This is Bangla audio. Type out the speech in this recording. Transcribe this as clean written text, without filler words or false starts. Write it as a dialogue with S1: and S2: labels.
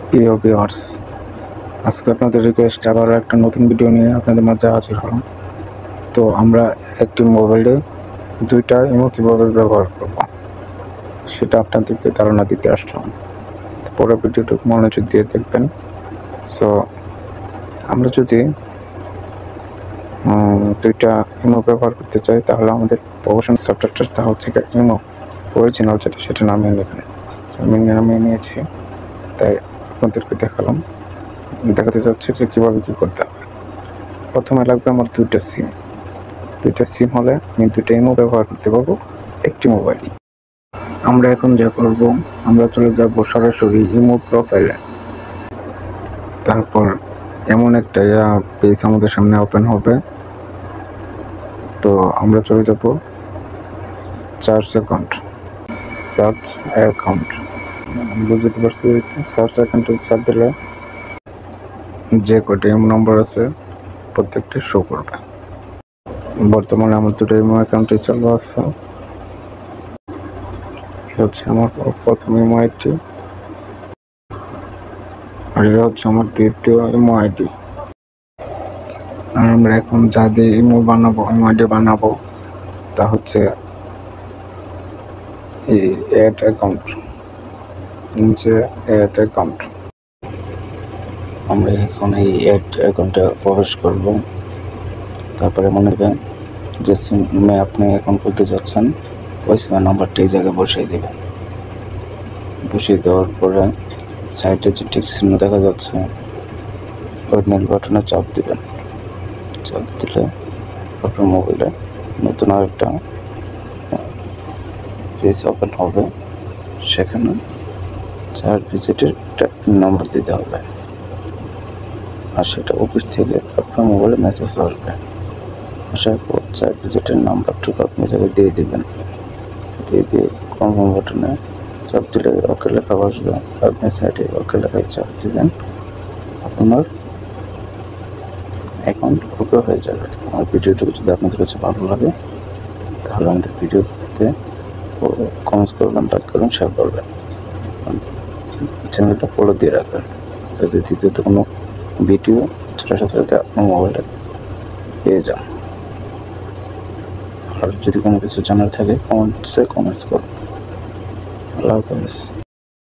S1: প্রিয় ভিউয়ার্স, আজকে আপনাদের রিকোয়েস্টে আবার একটা নতুন ভিডিও নিয়ে আপনাদের মাঝে হাজির হলাম। তো আমরা একটি মোবাইলে দুইটা ইমো কীভাবে ব্যবহার করব সেটা আপনাদেরকে ধারণা দিতে আসলাম। পুরো ভিডিওটুকু মনোযোগ দিয়ে দেখবেন। সো আমরা যদি দুইটা ইমো ব্যবহার করতে চাই তাহলে আমাদের প্রফেশনাল সফটওয়্যারটা হচ্ছে ইমো অরিজিনাল যেটা সেটা নামিয়ে নেবেন। আমি নামিয়ে নিয়েছি, তাই আপনাদেরকে দেখাতে চাচ্ছি যে কীভাবে কী করতে হবে। প্রথমে লাগবে আমার দুইটা সিম হলে আমি দুইটা ইমো ব্যবহার করতে পারবো একটি মোবাইলে। আমরা এখন যা করব, আমরা চলে যাব সরাসরি ইমো প্রোফাইলে। তারপর এমন একটা পেজ আমাদের সামনে ওপেন হবে। তো আমরা চলে যাব সার্চ অ্যাকাউন্ট বুঝতে পারছি। সার্চ অ্যাকাউন্টে চাপ দিলে যে কটি ইমো নম্বর আছে প্রত্যেকটি শো করবে। বর্তমানে আমার দুটো ইমো অ্যাকাউন্টে চালু আছে। হচ্ছে আমার প্রথম ইমো আইডি আর এটা হচ্ছে আমার দ্বিতীয় ইমো আইডি। আর আমরা এখন যা দিয়ে ইমো আইডি বানাবো তা হচ্ছে এই অ্যাড অ্যাকাউন্ট। আমরা এখন এই অ্যাড অ্যাকাউন্টে প্রবেশ করব। তারপরে মনে রাখবেন যে সিমে আপনি অ্যাকাউন্ট খুলতে যাচ্ছেন ওই সিমের নাম্বারটা এই জায়গায় বসিয়ে দেবেন। বসিয়ে দেওয়ার পরে সাইডে যে টিক চিহ্ন দেখা যাচ্ছে ওই নীল বাটনে চাপ দিবেন। চাপ দিলে আপনার মোবাইলে নতুন আরেকটা পেজ ওপেন হবে। সেখানে 4 ডিজিটের একটা নম্বর দিতে হবে, আর সেটা অফিস থেকে আপনার মোবাইলে মেসেজ আসবে। আসার পর 4 ডিজিটের নাম্বারটুকু আপনি জায়গায় দিয়ে দেবেন। দিয়ে কনফার্ম বাটনে চাপ দিলে ওকে লেখা আসবে। আপনি সাইডে ওকে লেখায় চাপ দিবেন, আপনার অ্যাকাউন্ট ওকে হয়ে যাবে। আমার ভিডিওটুকু যদি আপনাদের কাছে ভালো লাগে তাহলে আমাদের ভিডিওতে কমেন্টস করবেন, লাইক করবেন, শেয়ার করবেন, চ্যানেলটা ফলো দিয়ে রাখবেন যাতে দ্বিতীয়ত কোনো ভিডিও সেটার সাথে সাথে আপনার মোবাইলে পেয়ে যান। আর যদি কোনো কিছু জানার থাকে কমেন্টস করুন। আল্লাহ হাফেজ।